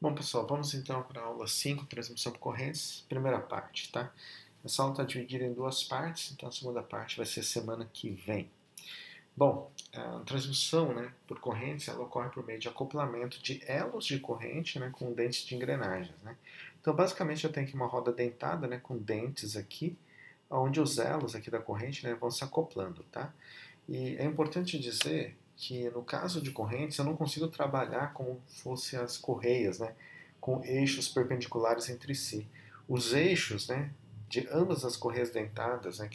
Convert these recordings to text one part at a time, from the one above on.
Bom, pessoal, vamos então para a aula 5, transmissão por correntes, primeira parte, tá? Essa aula está dividida em duas partes, então a segunda parte vai ser semana que vem. Bom, a transmissão, né, por correntes, ela ocorre por meio de acoplamento de elos de corrente, né, com dentes de engrenagens, né? Então, basicamente, eu tenho aqui uma roda dentada, né, com dentes aqui, onde os elos aqui da corrente, né, vão se acoplando, tá? E é importante dizer que no caso de correntes eu não consigo trabalhar como fosse as correias, né, com eixos perpendiculares entre si. Os eixos, né, de ambas as correias dentadas, né,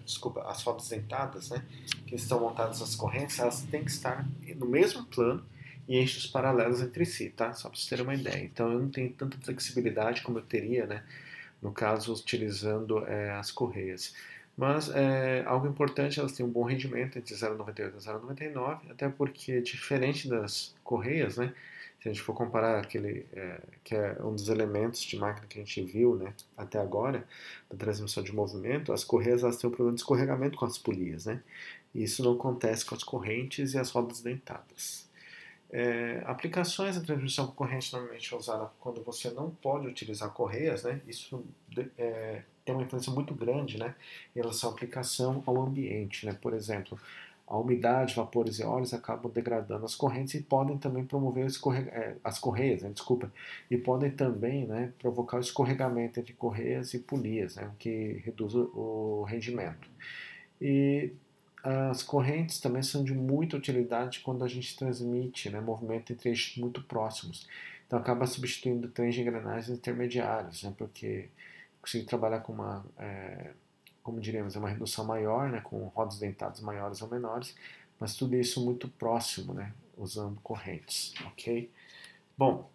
desculpa, as rodas dentadas, né, que estão montadas nas correntes, elas têm que estar no mesmo plano e eixos paralelos entre si, tá? Só para vocês terem uma ideia. Então eu não tenho tanta flexibilidade como eu teria, né, no caso utilizando as correias. Mas algo importante, elas têm um bom rendimento entre 0,98 e 0,99, até porque, diferente das correias, né, se a gente for comparar aquele que é um dos elementos de máquina que a gente viu, né, até agora, da transmissão de movimento, as correias elas têm um problema de escorregamento com as polias, né, e isso não acontece com as correntes e as rodas dentadas. Aplicações da transmissão por corrente normalmente é usada quando você não pode utilizar correias, né? Isso tem uma influência muito grande, né, em relação à aplicação ao ambiente, né? Por exemplo, a umidade, vapores e óleos acabam degradando as correntes e podem também promover as correias, né? Desculpa, e podem também, né, provocar o escorregamento entre correias e polias, né, o que reduz o rendimento. E as correntes também são de muita utilidade quando a gente transmite, né, movimento entre eixos muito próximos. Então acaba substituindo trens de engrenagens intermediários, né, porque consegue trabalhar com como diríamos, uma redução maior, né, com rodas dentadas maiores ou menores, mas tudo isso muito próximo, né, usando correntes, ok? Bom,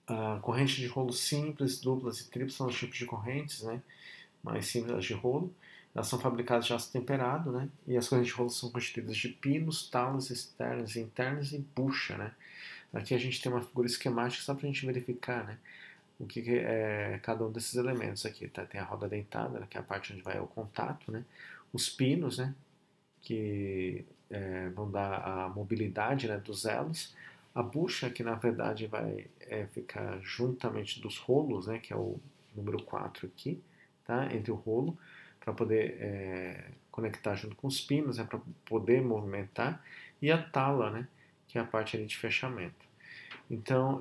a corrente de rolo simples, duplas e triplas são os tipos de correntes, né, mais simples as de rolo. Elas são fabricadas de aço temperado, né? E as correntes de rolo são constituídas de pinos, talas externas e internas e bucha, né? Aqui a gente tem uma figura esquemática só para a gente verificar, né, o que é cada um desses elementos aqui, tá? Tem a roda dentada, né, que é a parte onde vai o contato, né? Os pinos, né, que vão dar a mobilidade, né, dos elos. A bucha, que na verdade vai ficar juntamente dos rolos, né, que é o número 4 aqui, tá? Entre o rolo, para poder conectar junto com os pinos, né, para poder movimentar. E a tala, né, que é a parte ali de fechamento. Então,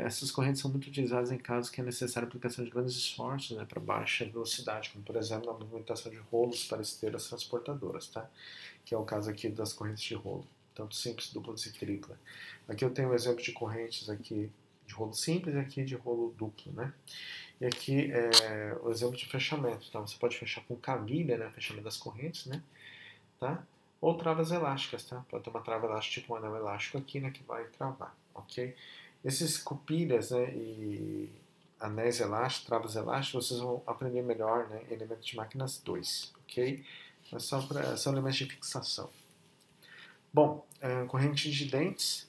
essas correntes são muito utilizadas em casos que é necessária a aplicação de grandes esforços, né, para baixa velocidade, como por exemplo na movimentação de rolos para esteiras transportadoras, tá? Que é o caso aqui das correntes de rolo, tanto simples, duplas e tripla. Aqui eu tenho um exemplo de correntes aqui de rolo simples e aqui de rolo duplo, né? E aqui é o exemplo de fechamento, tá? Você pode fechar com cavilha, né, fechamento das correntes, né, tá? Ou travas elásticas, tá? Pode ter uma trava elástica, tipo um anel elástico aqui, né, que vai travar, ok? Esses cupilhas, né, e anéis elásticos, travas elásticas, vocês vão aprender melhor, né, em elementos de máquinas 2, ok? Mas são elementos de fixação. Bom, corrente de dentes,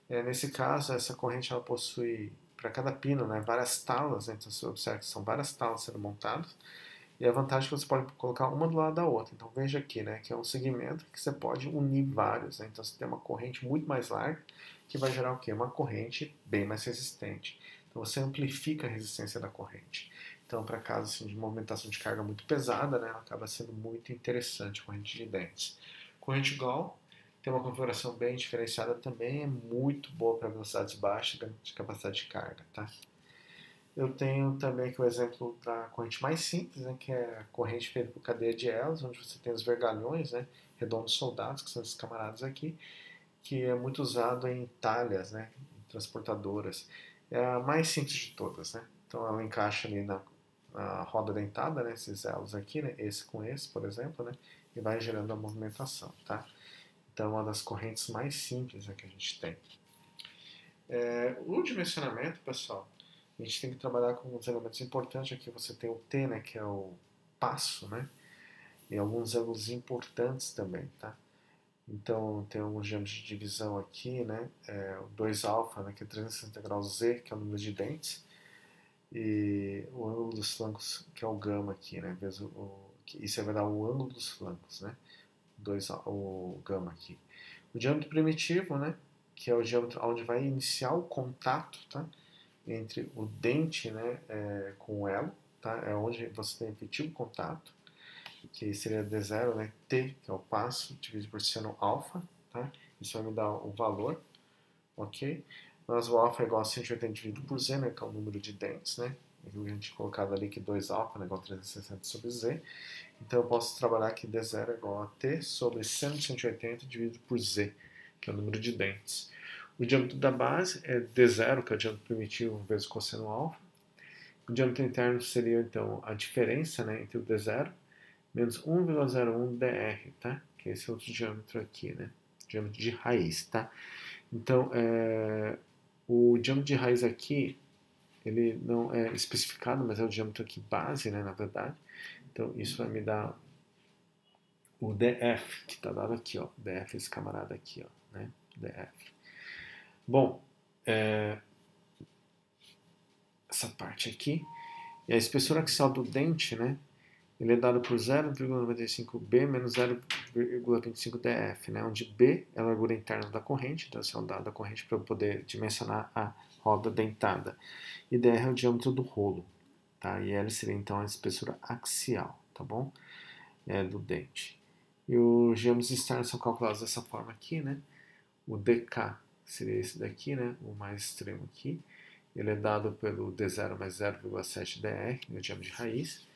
nesse caso, essa corrente ela possui, para cada pino, né, várias talas, né, então você observa que são várias talas sendo montadas, e a vantagem é que você pode colocar uma do lado da outra. Então veja aqui, né, que é um segmento que você pode unir vários, né? Então você tem uma corrente muito mais larga, que vai gerar o quê? Uma corrente bem mais resistente. Então você amplifica a resistência da corrente. Então, para casos assim, de movimentação de carga muito pesada, né, ela acaba sendo muito interessante a corrente de dentes. Corrente Gauss tem uma configuração bem diferenciada também, é muito boa para velocidades baixas e de capacidade de carga, tá? Eu tenho também aqui o exemplo da corrente mais simples, né, que é a corrente feita por cadeia de elos, onde você tem os vergalhões, né, redondos soldados, que são esses camaradas aqui, que é muito usado em talhas, né, em transportadoras. É a mais simples de todas, né? Então ela encaixa ali na roda dentada, né, esses elos aqui, né, esse com esse, por exemplo, né, e vai gerando a movimentação, tá? Então é uma das correntes mais simples, né, que a gente tem. O dimensionamento, pessoal, a gente tem que trabalhar com alguns elementos importantes. Aqui você tem o T, né, que é o passo, né, e alguns ângulos importantes também, tá? Então tem alguns diâmetros de divisão aqui, né, o 2 alfa, né, que é 360 graus Z, que é o número de dentes, e o ângulo dos flancos, que é o gama aqui, né, isso vai dar o ângulo dos flancos, né, o gama aqui. O diâmetro primitivo, né, que é o diâmetro onde vai iniciar o contato, tá? Entre o dente, né, com o elo, tá? É onde você tem efetivo contato, que seria D0, né? T, que é o passo, dividido por seno alfa, tá? Isso vai me dar o valor, ok? Mas o alfa é igual a 180 dividido por Z, né? Que é o número de dentes, né? A gente colocado ali que 2 alfa, né? Igual a 360 sobre Z. Então eu posso trabalhar que D0 é igual a T sobre seno de 180 dividido por Z, que é o número de dentes. O diâmetro da base é D0, que é o diâmetro primitivo vezes o cosseno alfa. O diâmetro interno seria, então, a diferença, né, entre o D0 menos 1,01 dr, tá? Que é esse outro diâmetro aqui, né? Diâmetro de raiz, tá? Então, o diâmetro de raiz aqui, ele não é especificado, mas é o diâmetro aqui base, né, na verdade. Então, isso vai me dar o DF, que está dado aqui, ó. DF, esse camarada aqui, ó, né? DF. Bom, essa parte aqui. E a espessura axial do dente, né? Ele é dado por 0,95B menos 0,25df, né? Onde B é a largura interna da corrente, então esse é o dado da corrente para eu poder dimensionar a roda dentada. E dr é o diâmetro do rolo, tá? E L seria então a espessura axial, tá bom? Do dente. E os diâmetros externos são calculados dessa forma aqui, né? O dk seria esse daqui, né? O mais extremo aqui. Ele é dado pelo D0 mais 0,7 dr, o diâmetro de raiz.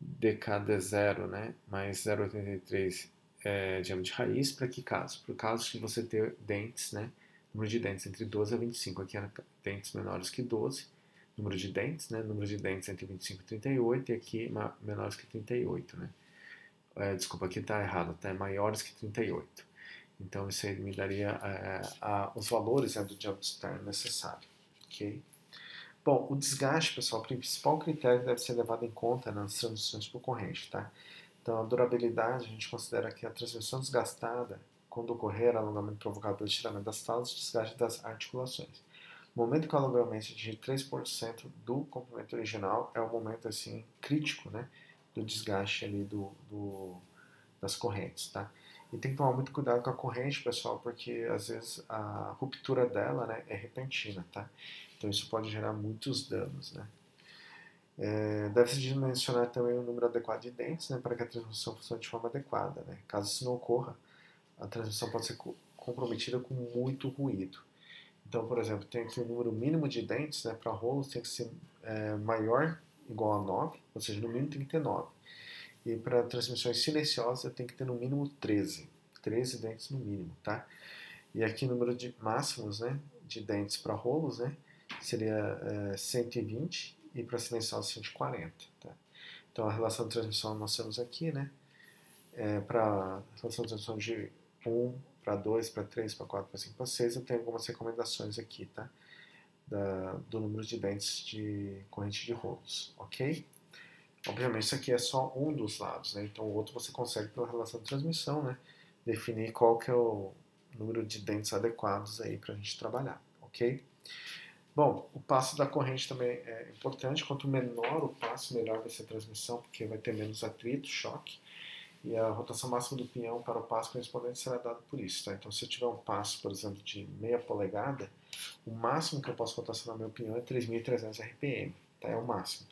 dk D0, né, mais 0,83 diâmetro de raiz, para que caso? Para o caso de você ter dentes, né, número de dentes entre 12 e 25, aqui era dentes menores que 12, número de dentes, né, número de dentes entre 25 e 38, e aqui menores que 38, né. Desculpa, aqui está errado, tá, maiores que 38. Então isso aí me daria os valores, né, do diâmetro externo necessário, ok? Bom, o desgaste, pessoal, o principal critério que deve ser levado em conta nas transmissões por corrente, tá? Então, a durabilidade, a gente considera que a transmissão desgastada, quando ocorrer alongamento provocado pelo estiramento das tábuas, e desgaste das articulações. No momento que o alongamento atingir 3% do comprimento original, é o momento, assim, crítico, né, do desgaste ali das correntes, tá? E tem que tomar muito cuidado com a corrente, pessoal, porque às vezes a ruptura dela, né, é repentina, tá? Então isso pode gerar muitos danos, né? Deve-se dimensionar também o número adequado de dentes, né, para que a transmissão funcione de forma adequada, né? Caso isso não ocorra, a transmissão pode ser comprometida com muito ruído. Então, por exemplo, tem aqui o número mínimo de dentes, né, para rolos tem que ser maior igual a 9, ou seja, no mínimo tem que ter 9. E para transmissões silenciosas tem que ter no mínimo 13. 13 dentes no mínimo, tá? E aqui o número de máximos, né, de dentes para rolos, né, seria 120 e para silenciosos 140, tá? Então a relação de transmissão nós temos aqui, né, para a relação de transmissão de 1 para 2, para 3, para 4, para 5, para 6, eu tenho algumas recomendações aqui, tá? Do número de dentes de corrente de rolos, ok? Obviamente isso aqui é só um dos lados, né? Então o outro você consegue pela relação de transmissão, né? Definir qual que é o número de dentes adequados aí para a gente trabalhar, ok? Bom, o passo da corrente também é importante. Quanto menor o passo, melhor vai ser a transmissão, porque vai ter menos atrito, choque. E a rotação máxima do pinhão para o passo correspondente será dada por isso, tá? Então se eu tiver um passo, por exemplo, de meia polegada, o máximo que eu posso rotacionar meu pinhão é 3.300 RPM, tá? É o máximo.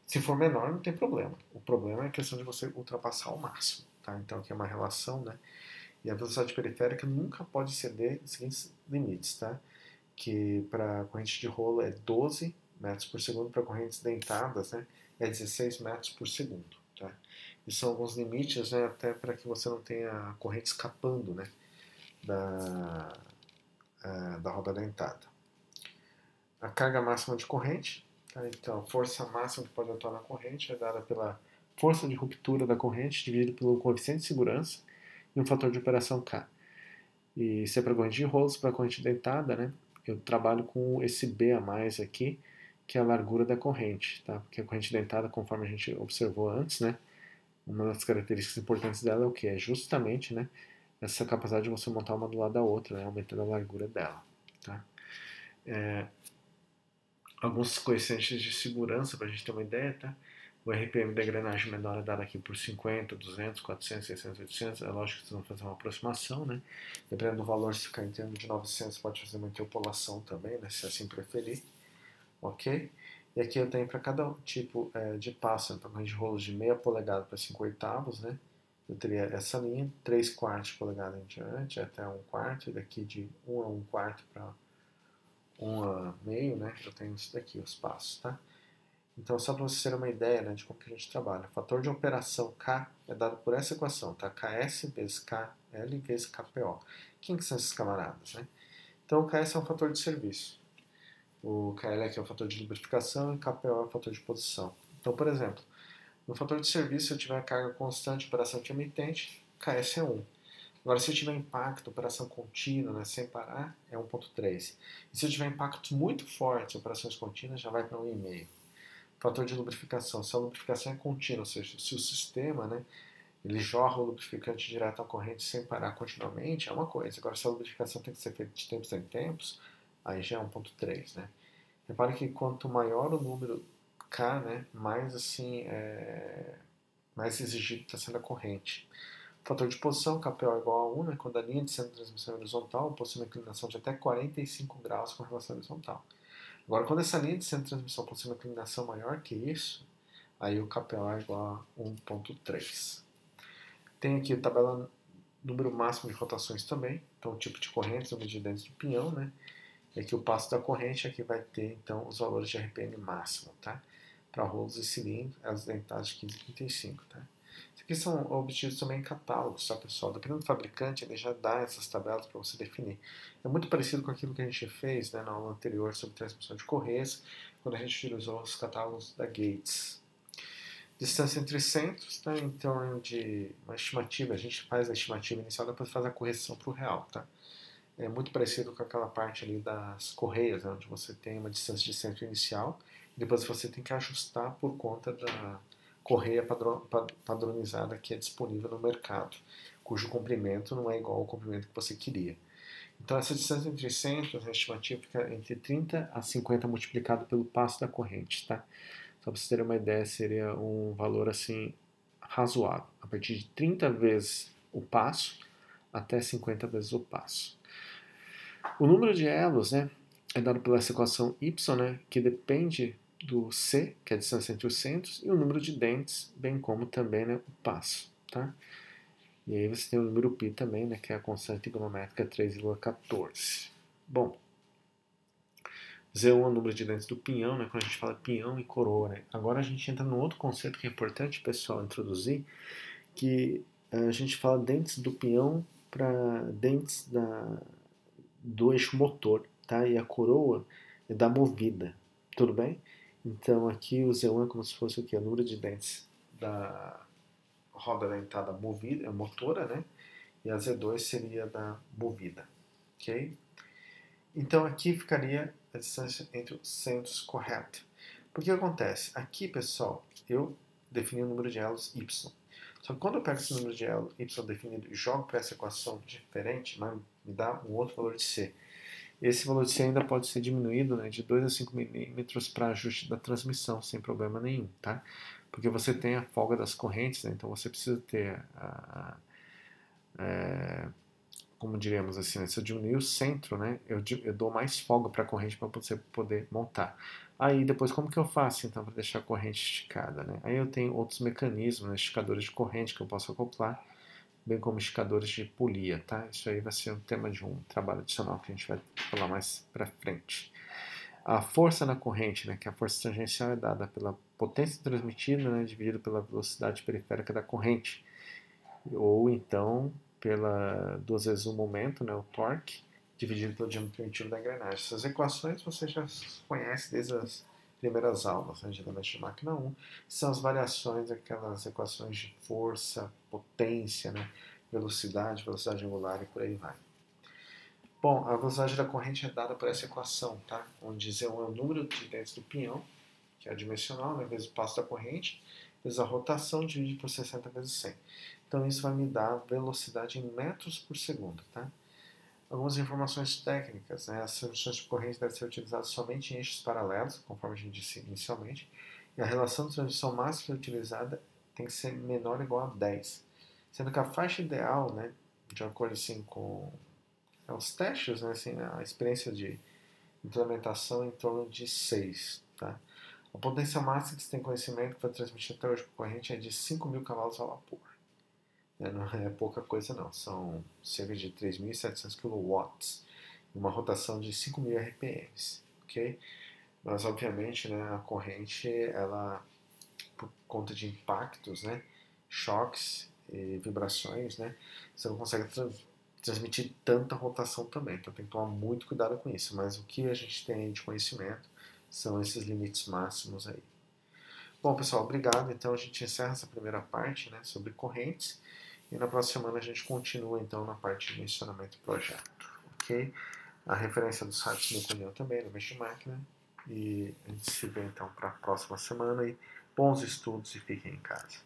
Se for menor, não tem problema. O problema é a questão de você ultrapassar o máximo, tá? Então aqui é uma relação, né? E a velocidade periférica nunca pode exceder os seguintes limites, tá? Que para corrente de rolo é 12 metros por segundo, para correntes dentadas, né, é 16 metros por segundo, tá? E são alguns limites, né, até para que você não tenha a corrente escapando, né, da roda dentada. A carga máxima de corrente, tá? Então a força máxima que pode atuar na corrente é dada pela força de ruptura da corrente dividido pelo coeficiente de segurança e um fator de operação K. E se é para corrente de rolos, para corrente dentada, né, eu trabalho com esse B a mais aqui, que é a largura da corrente, tá? Porque a corrente dentada, conforme a gente observou antes, né, uma das características importantes dela é o que? É justamente, né, essa capacidade de você montar uma do lado da outra, né, aumentando a largura dela, tá? Alguns coeficientes de segurança, para a gente ter uma ideia, tá? O RPM da engrenagem menor é dado aqui por 50, 200, 400, 600, 800. É lógico que vocês vão fazer uma aproximação, né? Dependendo do valor, se ficar em torno de 900, pode fazer uma interpolação também, né? Se assim preferir, ok? E aqui eu tenho para cada tipo de passo, então de rolos de meia polegada para 5 oitavos, né? Eu teria essa linha, 3 quartos de polegada em diante, até 1 quarto, e daqui de 1 a 1 quarto para 1 a meio, né? Eu tenho isso daqui, os passos, tá? Então, só para vocês terem uma ideia, né, de como que a gente trabalha. O fator de operação K é dado por essa equação, tá? KS vezes KL vezes KPO. Quem que são esses camaradas, né? Então, o KS é um fator de serviço. O KL aqui é o fator de lubrificação e o KPO é o fator de posição. Então, por exemplo, no fator de serviço, se eu tiver carga constante, operação intermitente, KS é 1. Agora, se eu tiver impacto, operação contínua, né, sem parar, é 1,3. E se eu tiver impactos muito fortes, operações contínuas, já vai para 1,5. Fator de lubrificação. Se a lubrificação é contínua, ou seja, se o sistema, né, ele jorra o lubrificante direto à corrente sem parar continuamente, é uma coisa. Agora, se a lubrificação tem que ser feita de tempos em tempos, aí já é 1,3, né? Repare que quanto maior o número K, né, mais assim, mais exigido está sendo a corrente. Fator de posição, KPO é igual a 1, né, quando a linha de centro de transmissão é horizontal, possui uma inclinação de até 45 graus com relação à horizontal. Agora, quando essa linha de centro de transmissão possui uma inclinação maior que isso, aí o KPO é igual a 1,3. Tem aqui a tabela número máximo de rotações também, então o tipo de corrente, número de dentes do pinhão, né? E aqui o passo da corrente, aqui vai ter então os valores de RPM máximo, tá? Para rolos e cilindros, as dentadas de 15 e 35, tá? Isso aqui são obtidos também em catálogos, tá, pessoal? Dependendo do fabricante, ele já dá essas tabelas para você definir. É muito parecido com aquilo que a gente fez, né, na aula anterior sobre transmissão de correias, quando a gente utilizou os catálogos da Gates. Distância entre centros, tá, em torno de uma estimativa. A gente faz a estimativa inicial, depois faz a correção para o real, tá? É muito parecido com aquela parte ali das correias, né, onde você tem uma distância de centro inicial, e depois você tem que ajustar por conta da correia padronizada que é disponível no mercado, cujo comprimento não é igual ao comprimento que você queria. Então, essa distância entre centros, a estimativa fica entre 30 a 50 multiplicado pelo passo da corrente, tá? Só para vocês terem uma ideia, seria um valor assim razoável, a partir de 30 vezes o passo até 50 vezes o passo. O número de elos, né, é dado pela essa equação y, né, que depende do C, que é a distância entre os centros, e o número de dentes, bem como também, né, o passo, tá? E aí você tem o número π também, né, que é a constante trigonométrica 3,14. Bom, Z1 é o número de dentes do pinhão, né, quando a gente fala pinhão e coroa, né? Agora a gente entra num outro conceito que é importante, pessoal, introduzir, que a gente fala dentes do pinhão para dentes do eixo motor, tá? E a coroa é da movida, tudo bem? Então aqui o Z1 é como se fosse o quê? O número de dentes da roda dentada movida, motora, né? E a Z2 seria da movida, ok? Então aqui ficaria a distância entre os centros correta. Por que acontece? Aqui, pessoal, eu defini o número de elos y. Só que quando eu pego esse número de elo y definido e jogo para essa equação diferente, me dá um outro valor de C. Esse valor de C ainda pode ser diminuído, né, de 2 a 5 milímetros para ajuste da transmissão, sem problema nenhum, tá? Porque você tem a folga das correntes, né, então você precisa ter como diríamos assim, né, se eu diminuir o centro, né, eu dou mais folga para a corrente para você poder montar. Aí depois como que eu faço então para deixar a corrente esticada, né? Aí eu tenho outros mecanismos, né, esticadores de corrente que eu posso acoplar, bem como esticadores de polia, tá? Isso aí vai ser um tema de um trabalho adicional que a gente vai falar mais para frente. A força na corrente, né, que a força tangencial é dada pela potência transmitida, né, dividida pela velocidade periférica da corrente, ou então pela duas vezes o momento, né, o torque, dividido pelo diâmetro primitivo da engrenagem. Essas equações você já conhece desde as primeiras aulas, né, geralmente de máquina 1, são as variações daquelas equações de força, potência, né, velocidade, velocidade angular e por aí vai. Bom, a velocidade da corrente é dada por essa equação, tá? Onde Z1 é o número de dentes do pinhão, que é dimensional, né, vezes o passo da corrente, vezes a rotação dividido por 60 vezes 100. Então isso vai me dar velocidade em metros por segundo, tá? Algumas informações técnicas, né? As soluções de corrente devem ser utilizadas somente em eixos paralelos, conforme a gente disse inicialmente, E a relação de transmissão máxima utilizada tem que ser menor ou igual a 10. Sendo que a faixa ideal, né, de acordo assim, com os testes, né, assim, a experiência de implementação é em torno de 6. Tá? A potência máxima que você tem conhecimento para transmitir até hoje por corrente é de 5.000 cavalos a vapor. Não é pouca coisa não, são cerca de 3.700 kW e uma rotação de 5.000 RPMs. Okay? Mas obviamente, né, a corrente, ela, por conta de impactos, né, choques e vibrações, né, você não consegue transmitir tanta rotação também, então tem que tomar muito cuidado com isso. Mas o que a gente tem de conhecimento são esses limites máximos aí. Bom, pessoal, obrigado. Então a gente encerra essa primeira parte, né, sobre correntes, e na próxima semana a gente continua então na parte de mencionamento do projeto, ok? A referência dos sites no canal também, no Mexe Máquina, e a gente se vê então para a próxima semana, e bons estudos e fiquem em casa.